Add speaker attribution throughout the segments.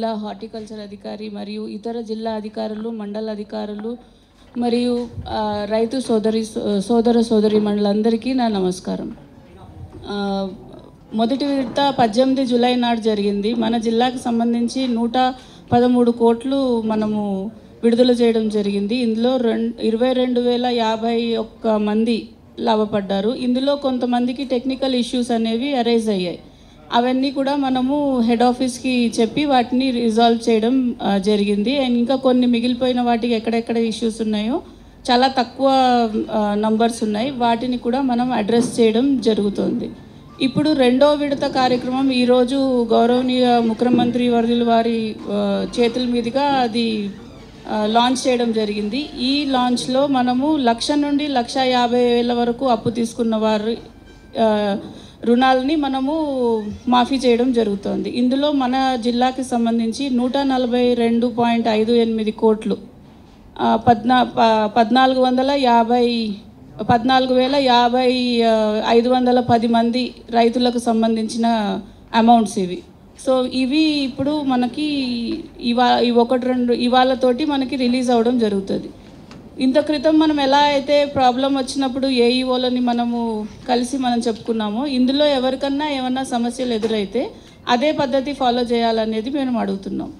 Speaker 1: జిల్లా హార్టికల్చర్ అధికారి మరియు ఇతర జిల్లా అధికారులు, మండల అధికారులు మరియు రైతు సోదర సోదరీమణులందరికీ నా నమస్కారం. మొదటి విడత 18 జూలై నాడు జరిగింది. మన జిల్లాకు సంబంధించి 113 కోట్లు మనము విడుదల చేయడం జరిగింది. ఇందులో 22,051 మంది లాభపడ్డారు. ఇందులో కొంతమందికి టెక్నికల్ ఇష్యూస్ అనేవి అరైజ్ అయ్యాయి. అవన్నీ కూడా మనము హెడ్ ఆఫీస్కి చెప్పి వాటిని రిజాల్వ్ చేయడం జరిగింది. అండ్ ఇంకా కొన్ని మిగిలిపోయిన వాటికి ఎక్కడెక్కడ ఇష్యూస్ ఉన్నాయో చాలా తక్కువ నంబర్స్ ఉన్నాయి, వాటిని కూడా మనం అడ్రస్ చేయడం జరుగుతుంది. ఇప్పుడు రెండో విడత కార్యక్రమం ఈరోజు గౌరవనీయ ముఖ్యమంత్రి వర్యుల వారి చేతుల మీదుగా అది లాంచ్ చేయడం జరిగింది. ఈ లాంచ్లో మనము 1,00,000 నుండి 1,50,000 వరకు అప్పు తీసుకున్న వారి రుణాలని మనము మాఫీ చేయడం జరుగుతుంది. ఇందులో మన జిల్లాకి సంబంధించి 142.58 కోట్లు 14,510 మంది రైతులకు సంబంధించిన అమౌంట్స్ ఇవి. సో ఇవి ఇప్పుడు మనకి ఇవాళతోటి మనకి రిలీజ్ అవ్వడం జరుగుతుంది. ఇంత క్రితం మనం ఎలా అయితే ప్రాబ్లం వచ్చినప్పుడు ఏఈఓలని మనము కలిసి మనం చెప్పుకున్నామో, ఇందులో ఎవరికన్నా ఏమన్నా సమస్యలు ఎదురైతే అదే పద్ధతి ఫాలో చేయాలనేది మేము అడుగుతున్నాం.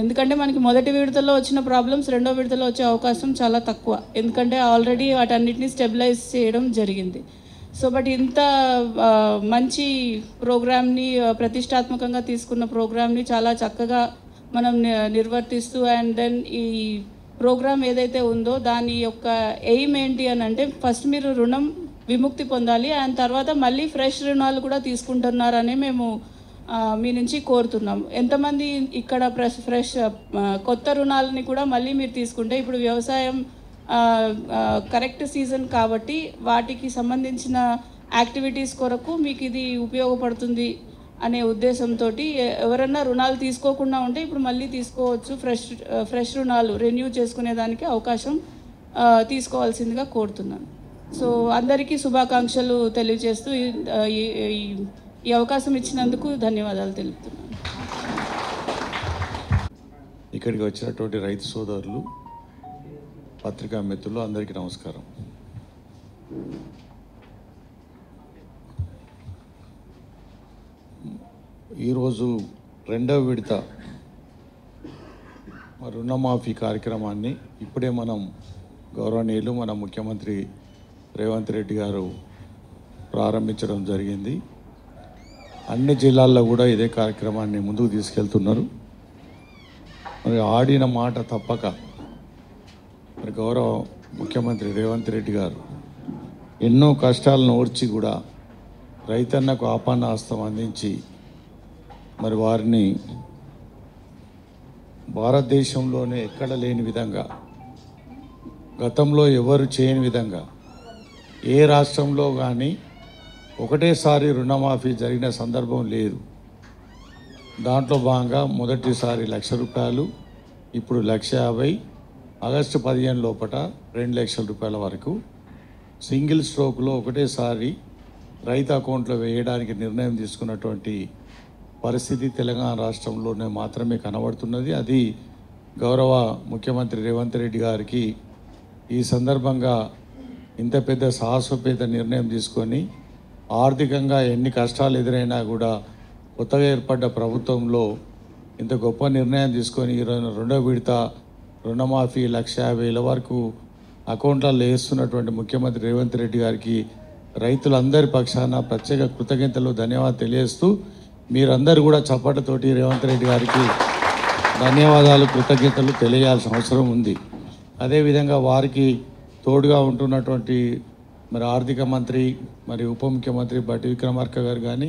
Speaker 1: ఎందుకంటే మనకి మొదటి విడతలో వచ్చిన ప్రాబ్లమ్స్ రెండో విడతలో వచ్చే అవకాశం చాలా తక్కువ, ఎందుకంటే ఆల్రెడీ వాటన్నిటిని స్టెబిలైజ్ చేయడం జరిగింది. సో బట్ ఇంత మంచి ప్రోగ్రామ్ని, ప్రతిష్టాత్మకంగా తీసుకున్న ప్రోగ్రామ్ని చాలా చక్కగా మనం నిర్వర్తిస్తూ, అండ్ దెన్ ఈ ప్రోగ్రామ్ ఏదైతే ఉందో దాని యొక్క ఎయిమ్ ఏంటి అని అంటే, ఫస్ట్ మీరు రుణం విముక్తి పొందాలి, అండ్ తర్వాత మళ్ళీ ఫ్రెష్ రుణాలు కూడా తీసుకుంటున్నారని మేము మీ నుంచి కోరుతున్నాం. ఎంతమంది ఇక్కడ ఫ్రెష్ కొత్త రుణాలని కూడా మళ్ళీ మీరు తీసుకుంటే, ఇప్పుడు వ్యవసాయం కరెక్ట్ సీజన్ కాబట్టి వాటికి సంబంధించిన యాక్టివిటీస్ కొరకు మీకు ఇది ఉపయోగపడుతుంది అనే ఉద్దేశంతో ఎవరన్నా రుణాలు తీసుకోకుండా ఉంటే ఇప్పుడు మళ్ళీ తీసుకోవచ్చు. ఫ్రెష్ రుణాలు రెన్యూ చేసుకునేదానికి అవకాశం తీసుకోవాల్సిందిగా కోరుతున్నాను. సో అందరికీ శుభాకాంక్షలు తెలియజేస్తూ ఈ అవకాశం ఇచ్చినందుకు ధన్యవాదాలు తెలుపుతున్నాను.
Speaker 2: ఇక్కడికి వచ్చినటువంటి రైతు సోదరులు, పత్రికా మిత్రులు అందరికీ నమస్కారం. ఈరోజు రెండవ విడత రుణమాఫీ కార్యక్రమాన్ని ఇప్పుడే మనం గౌరవనీయులు మన ముఖ్యమంత్రి రేవంత్ రెడ్డి గారు ప్రారంభించడం జరిగింది. అన్ని జిల్లాల్లో కూడా ఇదే కార్యక్రమాన్ని ముందుకు తీసుకెళ్తున్నారు. మరి ఆడిన మాట తప్పక మరి గౌరవ ముఖ్యమంత్రి రేవంత్ రెడ్డి గారు ఎన్నో కష్టాలను ఓర్చి కూడా రైతన్నకు ఆపన్న హస్తం అందించి మరి వారిని భారతదేశంలోనే ఎక్కడ లేని విధంగా, గతంలో ఎవరు చేయని విధంగా, ఏ రాష్ట్రంలో కానీ ఒకటేసారి రుణమాఫీ జరిగిన సందర్భం లేదు. దాంట్లో భాగంగా మొదటిసారి 1,00,000 రూపాయలు, ఇప్పుడు 1,50,000, ఆగస్టు 15 లోపల 2,00,000 రూపాయల వరకు సింగిల్ స్ట్రోక్లో ఒకటేసారి రైతు అకౌంట్లో వేయడానికి నిర్ణయం తీసుకున్నటువంటి పరిస్థితి తెలంగాణ రాష్ట్రంలోనే మాత్రమే కనబడుతున్నది. అది గౌరవ ముఖ్యమంత్రి రేవంత్ రెడ్డి గారికి ఈ సందర్భంగా ఇంత పెద్ద సాహసోపేత నిర్ణయం తీసుకొని, ఆర్థికంగా ఎన్ని కష్టాలు ఎదురైనా కూడా కొత్తగా ఏర్పడ్డ ప్రభుత్వంలో ఇంత గొప్ప నిర్ణయం తీసుకొని ఈరోజు రెండో విడత రుణమాఫీ 1,50,000 వరకు అకౌంట్లలో వేస్తున్నటువంటి ముఖ్యమంత్రి రేవంత్ రెడ్డి గారికి రైతులందరి పక్షాన ప్రత్యేక కృతజ్ఞతలు, ధన్యవాదాలు తెలియజేస్తూ, మీరందరూ కూడా చప్పట్లతోటి రేవంత్ రెడ్డి గారికి ధన్యవాదాలు, కృతజ్ఞతలు తెలియాల్సిన అవసరం ఉంది. అదేవిధంగా వారికి తోడుగా ఉంటున్నటువంటి మరి ఆర్థిక మంత్రి మరి ఉప ముఖ్యమంత్రి బట్టి విక్రమార్క గారు కానీ,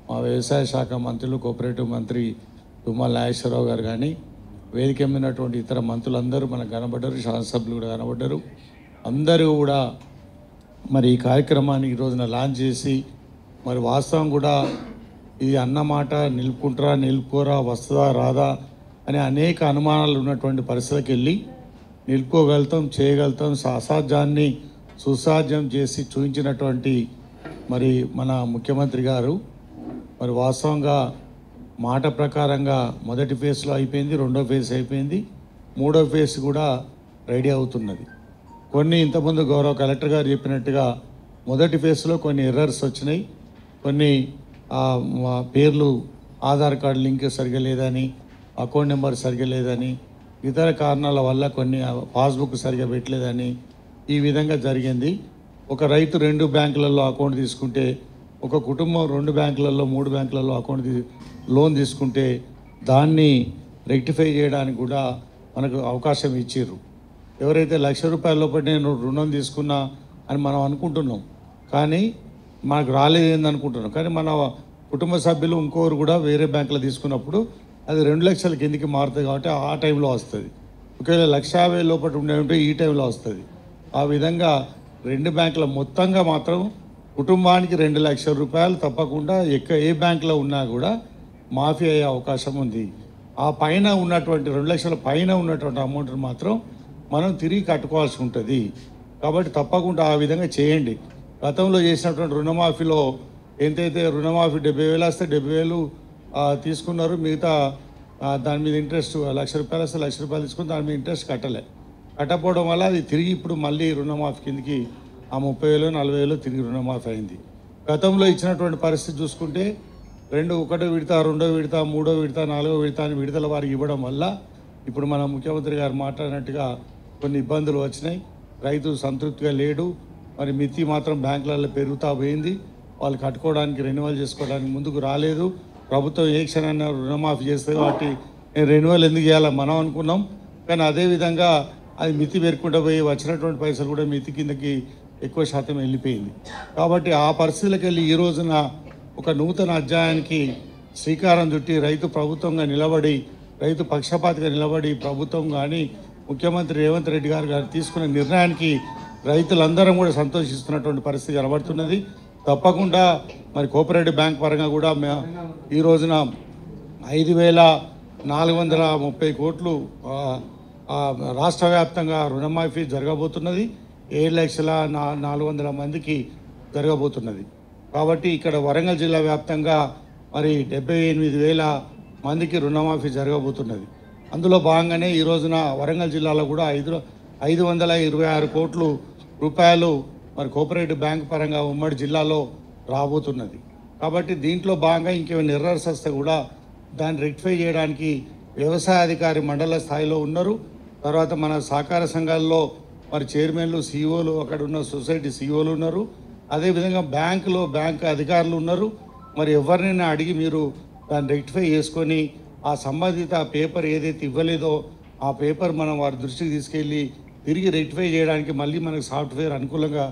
Speaker 2: మా వ్యవసాయ శాఖ మంత్రులు, కోఆపరేటివ్ మంత్రి తుమ్మల నాగేశ్వరరావు గారు కానీ, వేదిక ఉన్నటువంటి ఇతర మంత్రులందరూ మనకు కనబడ్డారు, శాసనసభ్యులు కూడా కనబడ్డారు. అందరూ కూడా మరి ఈ కార్యక్రమాన్ని ఈరోజున లాంచ్ చేసి, మరి వాస్తవం కూడా ఇది అన్నమాట నిలుపుకుంటారా నిలుపుకోరా, వస్తుందా రాదా అనే అనేక అనుమానాలు ఉన్నటువంటి పరిస్థితికి వెళ్ళి నిలుపుకోగలుగుతాం, చేయగలుగుతాం. అసాధ్యాన్ని సుసాధ్యం చేసి చూపించినటువంటి మరి మన ముఖ్యమంత్రి గారు మరి వాస్తవంగా మాట ప్రకారంగా మొదటి ఫేజ్లో అయిపోయింది, రెండో ఫేజ్ అయిపోయింది, మూడో ఫేజ్ కూడా రెడీ అవుతున్నది. కొన్ని ఇంతకుముందు గౌరవ కలెక్టర్ గారు చెప్పినట్టుగా మొదటి ఫేజ్లో కొన్ని ఎర్రర్స్ వచ్చినాయి, కొన్ని పేర్లు ఆధార్ కార్డు లింక్ సరిగా లేదని, అకౌంట్ నెంబర్ సరిగా లేదని, ఇతర కారణాల వల్ల కొన్ని పాస్బుక్ సరిగా పెట్టలేదని ఈ విధంగా జరిగింది. ఒక రైతు 2 బ్యాంకులలో అకౌంట్ తీసుకుంటే, ఒక కుటుంబం 2 బ్యాంకులలో 3 బ్యాంకులలో లోన్ తీసుకుంటే దాన్ని రెక్టిఫై చేయడానికి కూడా మనకు అవకాశం ఇచ్చారు. ఎవరైతే ₹1,00,000 లోపల నేను రుణం తీసుకున్నా అని మనం అనుకుంటున్నాం, కానీ మనకు రాలేదు ఏందనుకుంటున్నాం, కానీ మన కుటుంబ సభ్యులు ఇంకోరు కూడా వేరే బ్యాంకులో తీసుకున్నప్పుడు అది 2 లక్షల కిందికి మారుతుంది కాబట్టి ఆ టైంలో వస్తుంది. ఒకవేళ 1,50,000 లోపల ఉంటే ఈ టైంలో వస్తుంది. ఆ విధంగా 2 బ్యాంకుల మొత్తంగా మాత్రం కుటుంబానికి ₹2,00,000 తప్పకుండా ఏ బ్యాంకులో ఉన్నా కూడా మాఫీ అయ్యే అవకాశం ఉంది. ఆ పైన ఉన్నటువంటి 2 లక్షల పైన ఉన్నటువంటి అమౌంట్ని మాత్రం మనం తిరిగి కట్టుకోవాల్సి ఉంటుంది. కాబట్టి తప్పకుండా ఆ విధంగా చేయండి. గతంలో చేసినటువంటి రుణమాఫీలో ఎంతైతే రుణమాఫీ 70,000 వస్తే 70,000 తీసుకున్నారు, మిగతా దాని మీద ఇంట్రెస్ట్ ₹1,00,000 వస్తే ₹1,00,000 తీసుకుని దాని మీద ఇంట్రెస్ట్ కట్టకపోవడం వల్ల అది తిరిగి ఇప్పుడు మళ్ళీ రుణమాఫీ కిందకి ఆ 30,000 40,000 తిరిగి రుణమాఫీ అయింది. గతంలో ఇచ్చినటువంటి పరిస్థితి చూసుకుంటే 1 విడత 2 విడత 3 విడత 4 విడత అని విడతల వారికి ఇవ్వడం వల్ల ఇప్పుడు మన ముఖ్యమంత్రి గారు మాట్లాడినట్టుగా కొన్ని ఇబ్బందులు వచ్చినాయి. రైతు సంతృప్తిగా లేడు. మరి మితి మాత్రం బ్యాంకులలో పెరుగుతూ పోయింది. వాళ్ళు కట్టుకోవడానికి రెన్యువల్ చేసుకోవడానికి ముందుకు రాలేదు. ప్రభుత్వం ఏ క్షణాన్ని రుణమాఫీ చేస్తుంది కాబట్టి రెన్యువల్ ఎందుకు చేయాలో మనం అనుకున్నాం, కానీ అదేవిధంగా అది మితి పెరుకుంటూ పోయి వచ్చినటువంటి పైసలు కూడా మితి కిందకి ఎక్కువ శాతం వెళ్ళిపోయింది. కాబట్టి ఆ పరిస్థితులకు వెళ్ళి ఈ రోజున ఒక నూతన అధ్యాయానికి శ్రీకారం చుట్టి రైతు ప్రభుత్వంగా నిలబడి, రైతు పక్షపాతిగా నిలబడి ప్రభుత్వం కానీ ముఖ్యమంత్రి రేవంత్ రెడ్డి గారు తీసుకున్న నిర్ణయానికి రైతులందరం కూడా సంతోషిస్తున్నటువంటి పరిస్థితి కనబడుతున్నది. తప్పకుండా మరి కోఆపరేటివ్ బ్యాంక్ పరంగా కూడా ఈ రోజున 5,430 కోట్లు రాష్ట్ర వ్యాప్తంగా రుణమాఫీ జరగబోతున్నది. 7,400,000 మందికి జరగబోతున్నది. కాబట్టి ఇక్కడ వరంగల్ జిల్లా వ్యాప్తంగా మరి 78,000 మందికి రుణమాఫీ జరగబోతున్నది. అందులో భాగంగానే ఈ రోజున వరంగల్ జిల్లాలో కూడా 526 కోట్ల రూపాయలు మరి కోఆపరేటివ్ బ్యాంక్ పరంగా ఉమ్మడి జిల్లాలో రాబోతున్నది. కాబట్టి దీంట్లో భాగంగా ఇంకేమైనా ఎర్రర్స్ వస్తే కూడా దాన్ని రెక్టిఫై చేయడానికి వ్యవసాయ అధికారి మండల స్థాయిలో ఉన్నారు. తర్వాత మన సహకార సంఘాల్లో మరి చైర్మన్లు, సీఈఓలు, అక్కడ ఉన్న సొసైటీ సీఈఓలు ఉన్నారు. అదేవిధంగా బ్యాంకు అధికారులు ఉన్నారు. మరి ఎవరినైనా అడిగి మీరు దాన్ని రెక్టిఫై చేసుకొని ఆ సంబంధిత పేపర్ ఏదైతే ఇవ్వలేదో ఆ పేపర్ మనం వారి దృష్టికి తీసుకెళ్ళి తిరిగి రెక్టిఫై చేయడానికి మళ్ళీ మనకు సాఫ్ట్వేర్ అనుకూలంగా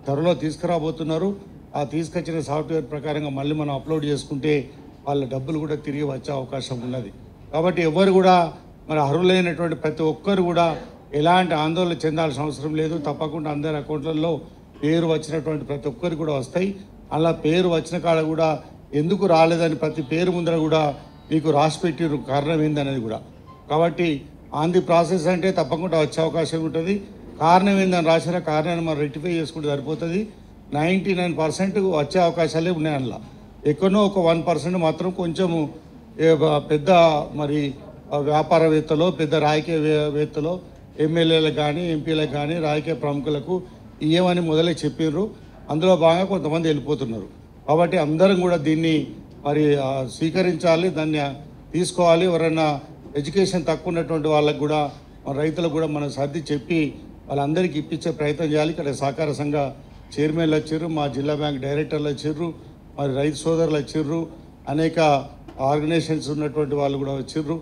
Speaker 2: త్వరలో తీసుకురాబోతున్నారు. ఆ తీసుకొచ్చిన సాఫ్ట్వేర్ ప్రకారంగా మళ్ళీ మనం అప్లోడ్ చేసుకుంటే వాళ్ళ డబ్బులు కూడా తిరిగి వచ్చే అవకాశం ఉన్నది. కాబట్టి ఎవరు కూడా మరి అర్హులైనటువంటి ప్రతి ఒక్కరు కూడా ఎలాంటి ఆందోళన చెందాల్సిన అవసరం లేదు. తప్పకుండా అందరి అకౌంట్లలో పేరు వచ్చినటువంటి ప్రతి ఒక్కరికి కూడా వస్తాయి. అలా పేరు వచ్చిన కాడ కూడా ఎందుకు రాలేదని ప్రతి పేరు ముందర కూడా మీకు రాసి పెట్టిన కారణం ఏందనేది కూడా. కాబట్టి ఆన్ ది ప్రాసెస్ అంటే తప్పకుండా వచ్చే అవకాశం ఉంటుంది. కారణం ఏందని రాసిన కారణాన్ని మనం రెక్టిఫై చేసుకుంటే సరిపోతుంది. 99% వచ్చే అవకాశాలే ఉన్నాయి. అందులో ఎక్కడో ఒక 1% మాత్రం కొంచెము పెద్ద మరి వ్యాపారవేత్తలో, పెద్ద రాజకీయవేత్తలో, ఎమ్మెల్యేలకు కానీ ఎంపీలకు కానీ రాజకీయ ప్రముఖులకు ఇవ్వమని మొదలై చెప్పారు. అందులో భాగంగా కొంతమంది వెళ్ళిపోతున్నారు. కాబట్టి అందరం కూడా దీన్ని మరి స్వీకరించాలి, దాన్ని తీసుకోవాలి. ఎవరైనా ఎడ్యుకేషన్ తక్కువ ఉన్నటువంటి వాళ్ళకు కూడా రైతులకు కూడా మనం సర్ది చెప్పి వాళ్ళందరికీ ఇప్పించే ప్రయత్నం చేయాలి. ఇక్కడ సహకార సంఘ చైర్మన్లు వచ్చారు, మా జిల్లా బ్యాంక్ డైరెక్టర్లు వచ్చారు, మరి రైతు సోదరులు వచ్చారు, అనేక ఆర్గనైజేషన్స్ ఉన్నటువంటి వాళ్ళు కూడా వచ్చారు,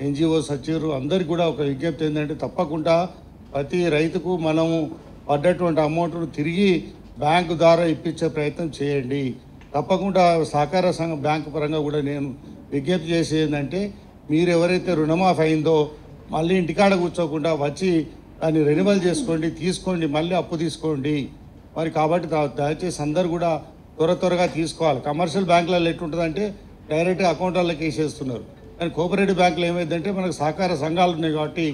Speaker 2: ఎన్జిఓస్ వచ్చారు. అందరికి కూడా ఒక విజ్ఞప్తి ఏంటంటే తప్పకుండా ప్రతి రైతుకు మనము పడ్డటువంటి అమౌంట్ను తిరిగి బ్యాంకు ద్వారా ఇప్పించే ప్రయత్నం చేయండి. తప్పకుండా సహకార సంఘ బ్యాంకు పరంగా కూడా నేను విజ్ఞప్తి చేసేది ఏంటంటే మీరు ఎవరైతే రుణమాఫీ అయిందో మళ్ళీ ఇంటికాడ కూర్చోకుండా వచ్చి దాన్ని రెన్యువల్ చేసుకోండి, తీసుకోండి, మళ్ళీ అప్పు తీసుకోండి. మరి కాబట్టి దయచేసి అందరు కూడా త్వరగా తీసుకోవాలి. కమర్షియల్ బ్యాంకులలో ఎట్లుంటుందంటే డైరెక్ట్గా అకౌంట్లకి వేసేస్తున్నారు. కానీ కోఆపరేటివ్ బ్యాంకులు ఏమైందంటే మనకు సహకార సంఘాలు ఉన్నాయి కాబట్టి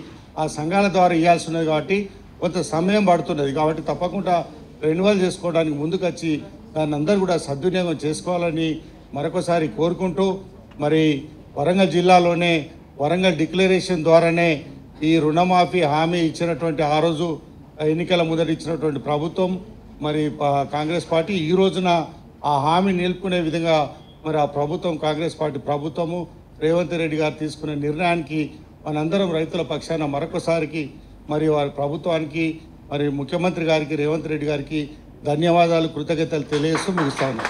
Speaker 2: ఆ సంఘాల ద్వారా ఇవ్వాల్సి ఉన్నది కాబట్టి కొంత సమయం పడుతున్నది. కాబట్టి తప్పకుండా రెన్యువల్ చేసుకోవడానికి ముందుకు వచ్చి దాన్ని అందరూ కూడా సద్వినియోగం చేసుకోవాలని మరొకసారి కోరుకుంటూ మరి వరంగల్ జిల్లాలోనే వరంగల్ డిక్లరేషన్ ద్వారానే ఈ రుణమాఫీ హామీ ఇచ్చినటువంటి ఆ రోజు ఎన్నికల ముందర ఇచ్చినటువంటి ప్రభుత్వం మరి కాంగ్రెస్ పార్టీ ఈ రోజున ఆ హామీ నిలుపుకునే విధంగా మరి ఆ ప్రభుత్వం కాంగ్రెస్ పార్టీ ప్రభుత్వము రేవంత్ రెడ్డి గారు తీసుకునే నిర్ణయానికి మనందరం రైతుల పక్షాన మరొకసారికి మరి వారి ప్రభుత్వానికి మరి ముఖ్యమంత్రి గారికి రేవంత్ రెడ్డి గారికి ధన్యవాదాలు కృతజ్ఞతలు తెలియజేస్తూ ముగిస్తాను.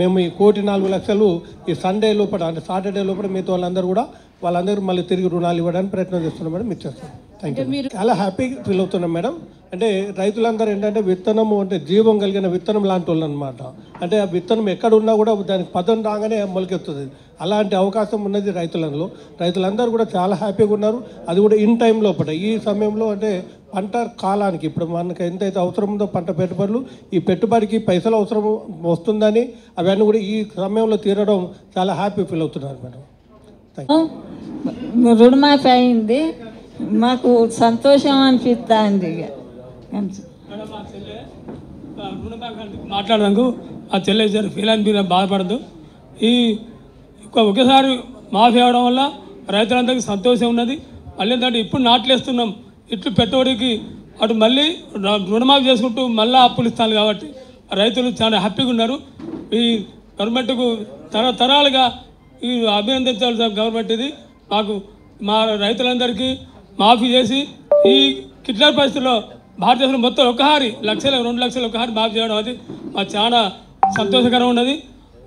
Speaker 3: మేము ఈ 1,04,00,000 ఈ సండే లోపల అంటే సాటర్డే లోపల మిగతా వాళ్ళందరూ మళ్ళీ తిరిగి రుణాలు ఇవ్వడానికి ప్రయత్నం చేస్తున్నాం మేడం. మీకు చేస్తాం. Thank you. చాలా హ్యాపీగా ఫీల్ అవుతున్నాం మేడం. అంటే రైతులందరూ ఏంటంటే విత్తనము అంటే జీవం కలిగిన విత్తనం లాంటి వాళ్ళు అనమాట. అంటే ఆ విత్తనం ఎక్కడ ఉన్నా కూడా దానికి పదం రాగానే మొలకెత్తుంది. అలాంటి అవకాశం ఉన్నది రైతులందరూ కూడా చాలా హ్యాపీగా ఉన్నారు. అది కూడా ఇన్ టైం లోపల ఈ సమయంలో అంటే పంట కాలానికి ఇప్పుడు మనకు ఎంతైతే అవసరం ఉందో పంట పెట్టుబడులు ఈ పెట్టుబడికి పైసలు అవసరం వస్తుందని అవన్నీ కూడా ఈ సమయంలో తీరడం చాలా హ్యాపీ ఫీల్ అవుతున్నారు మేడం.
Speaker 4: రుణమాఫీ అయింది, మాకు సంతోషం అనిపిస్తుంది.
Speaker 5: మాట్లాడడానికి ఆ చెల్లె ఫీల్ అని బాధపడదు. ఈ ఒకేసారి మాఫీ అవడం వల్ల రైతులందరికీ సంతోషం ఉన్నది. మళ్ళీ ఏంటంటే ఇప్పుడు నాట్లేస్తున్నాం, ఇట్లు పెట్టుబడికి అటు మళ్ళీ రుణమాఫీ చేసుకుంటూ మళ్ళీ అప్పులు ఇస్తాను కాబట్టి రైతులు చాలా హ్యాపీగా ఉన్నారు. ఈ గవర్నమెంట్కు తరతరాలుగా ఈ అభినందించాలి గవర్నమెంట్. ఇది మాకు మా రైతులందరికీ మాఫీ చేసి ఈ కిట్లర్ పరిస్థితుల్లో భారతదేశంలో మొత్తం ఒకసారి 1,00,000 2 లక్షలు ఒకసారి మాఫీ చేయడం అది మాకు చాలా సంతోషకరంగా ఉన్నది.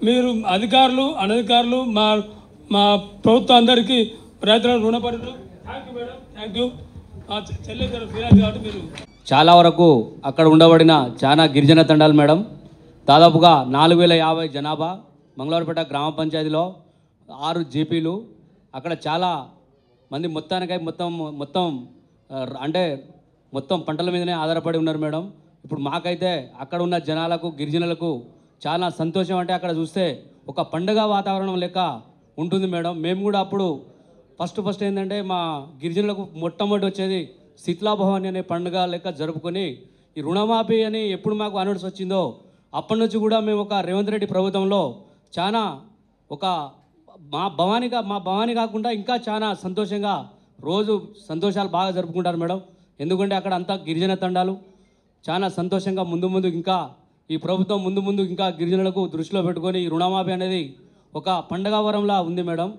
Speaker 5: మీరు అధికారులు అనధికారులు మా ప్రభుత్వం అందరికీ రైతులను రుణపడుతూ thank you madam, thank you. మీరు
Speaker 6: చాలా వరకు అక్కడ ఉండబడిన చాలా గిరిజన తండాలు మేడం. దాదాపుగా 4,050 జనాభా. మంగళవారపేట గ్రామ పంచాయతీలో 6 జీపీలు. అక్కడ చాలా మంది మొత్తానికై మొత్తం పంటల మీదనే ఆధారపడి ఉన్నారు మేడం. ఇప్పుడు మాకైతే అక్కడ ఉన్న జనాలకు గిరిజనులకు చాలా సంతోషం. అంటే అక్కడ చూస్తే ఒక పండుగ వాతావరణం లెక్క ఉంటుంది మేడం. మేము కూడా అప్పుడు ఫస్ట్ ఏంటంటే మా గిరిజనులకు మొట్టమొదటి వచ్చేది శీతలాభవాని అనే పండుగ లెక్క జరుపుకొని ఈ రుణమాఫీ అని ఎప్పుడు మాకు అనౌన్స్ వచ్చిందో అప్పటి నుంచి కూడా మేము ఒక రేవంత్ రెడ్డి ప్రభుత్వంలో చాలా మా భవానీ కాకుండా ఇంకా చాలా సంతోషంగా రోజు సంతోషాలు బాగా జరుపుకుంటారు మేడం. ఎందుకంటే అక్కడ అంతా గిరిజన తండాలు చాలా సంతోషంగా ముందు ఇంకా ఈ ప్రభుత్వం ముందు ఇంకా గిరిజనులకు దృష్టిలో పెట్టుకొని ఈ రుణమాఫీ అనేది ఒక పండగ వరంలా ఉంది మేడం.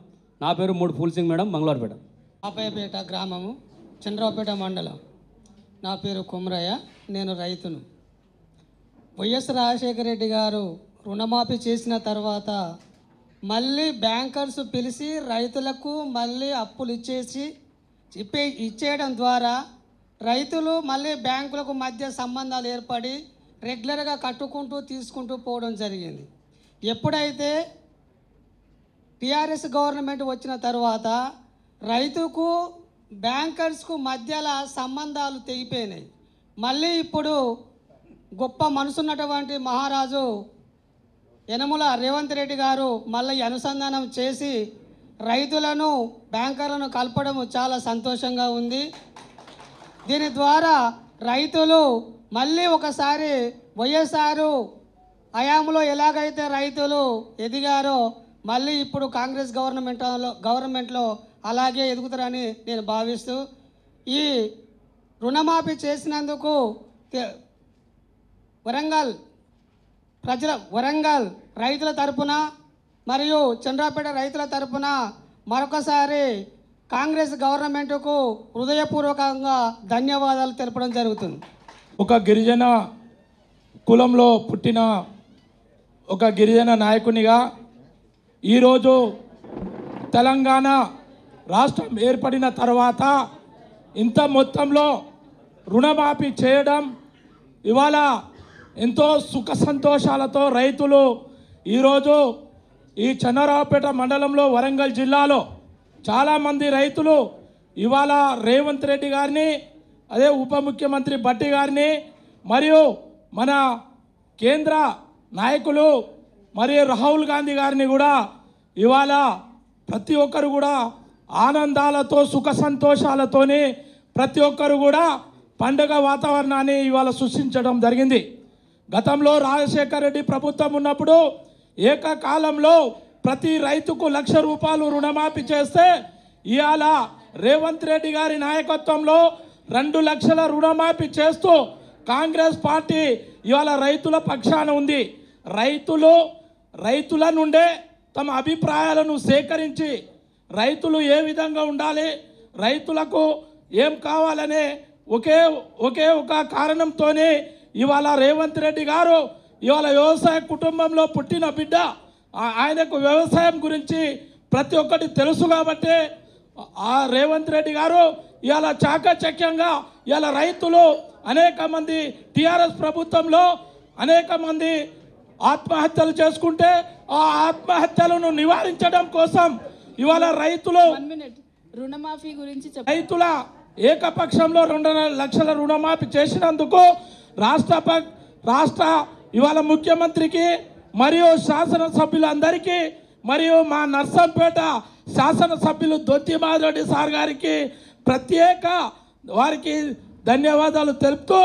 Speaker 6: నా పేరు మూడు ఫూల్ సింగ్ మేడం, మంగళవారపేట.
Speaker 7: పాపయ్యపేట గ్రామము, చంద్రరావుపేట మండలం. నా పేరు కుమరయ్య, నేను రైతును. వైఎస్ రాజశేఖర రెడ్డి గారు రుణమాఫీ చేసిన తర్వాత మళ్ళీ బ్యాంకర్స్ పిలిచి రైతులకు మళ్ళీ అప్పులు ఇచ్చేయడం ద్వారా రైతులు మళ్ళీ బ్యాంకులకు మధ్య సంబంధాలు ఏర్పడి రెగ్యులర్గా కట్టుకుంటూ తీసుకుంటూ పోవడం జరిగింది. ఎప్పుడైతే టీఆర్ఎస్ గవర్నమెంట్ వచ్చిన తర్వాత రైతుకు బ్యాంకర్స్కు మధ్యలో సంబంధాలు తెగిపోయినాయి. మళ్ళీ ఇప్పుడు గొప్ప మనసున్నటువంటి మహారాజు యనమల రేవంత్ రెడ్డి గారు మళ్ళీ అనుసంధానం చేసి రైతులను బ్యాంకర్లను కలపడం చాలా సంతోషంగా ఉంది. దీని ద్వారా రైతులు మళ్ళీ ఒకసారి వైఎస్ఆర్ హయాంలో ఎలాగైతే రైతులు ఎదిగారో మళ్ళీ ఇప్పుడు కాంగ్రెస్ గవర్నమెంట్లో అలాగే ఎదుగుతారని నేను భావిస్తూ ఈ రుణమాఫీ చేసినందుకు వరంగల్ రైతుల తరపున మరియు చంద్రపేట రైతుల తరపున మరొకసారి కాంగ్రెస్ గవర్నమెంట్కు హృదయపూర్వకంగా ధన్యవాదాలు తెలపడం జరుగుతుంది.
Speaker 5: ఒక గిరిజన కులంలో పుట్టిన ఒక గిరిజన నాయకునిగా ఈరోజు తెలంగాణ రాష్ట్రం ఏర్పడిన తర్వాత ఇంత మొత్తంలో రుణమాఫీ చేయడం ఇవాళ ఎంతో సుఖ సంతోషాలతో రైతులు ఈరోజు ఈ చంద్రరావుపేట మండలంలో వరంగల్ జిల్లాలో చాలామంది రైతులు ఇవాళ రేవంత్ రెడ్డి గారిని, అదే ఉప ముఖ్యమంత్రి భట్టి గారిని మరియు మన కేంద్ర నాయకులు మరియు రాహుల్ గాంధీ గారిని కూడా ఇవాళ ప్రతి ఒక్కరు కూడా ఆనందాలతో సుఖ సంతోషాలతోని ప్రతి ఒక్కరు కూడా పండుగ వాతావరణాన్ని ఇవాళ సృష్టించడం జరిగింది. గతంలో రాజశేఖర రెడ్డి ప్రభుత్వం ఉన్నప్పుడు ఏకకాలంలో
Speaker 8: ప్రతి రైతుకు 1,00,000 రూపాయలు రుణమాఫీ చేస్తే ఇవాళ రేవంత్ రెడ్డి గారి నాయకత్వంలో 2 లక్షల రుణమాఫీ చేస్తూ కాంగ్రెస్ పార్టీ ఇవాళ రైతుల పక్షాన ఉంది. రైతుల నుండే తమ అభిప్రాయాలను సేకరించి రైతులు ఏ విధంగా ఉండాలి, రైతులకు ఏం కావాలనే ఒకే ఒక కారణంతోనే ఇవాళ రేవంత్ రెడ్డి గారు ఇవాళ వ్యవసాయ కుటుంబంలో పుట్టిన బిడ్డ, ఆయనకు వ్యవసాయం గురించి ప్రతి ఒక్కటి తెలుసు కాబట్టి ఆ రేవంత్ రెడ్డి గారు ఇవాళ చాకచక్యంగా ఇవాళ రైతులు అనేక మంది టీఆర్ఎస్ ప్రభుత్వంలో అనేక మంది ఆత్మహత్యలు చేసుకుంటే ఆ ఆత్మహత్యలను నివారించడం కోసం ఇవాళ రైతులు
Speaker 1: రుణమాఫీ గురించి
Speaker 8: రైతుల ఏకపక్షంలో 2 లక్షల రుణమాఫీ చేసినందుకు రాష్ట్ర ఇవాళ ముఖ్యమంత్రికి మరియు శాసనసభ్యులందరికీ మరియు మా నర్సంపేట శాసనసభ్యులు దొత్తి మాధవరెడ్డి సార్ గారికి ప్రత్యేక వారికి ధన్యవాదాలు తెలుపుతూ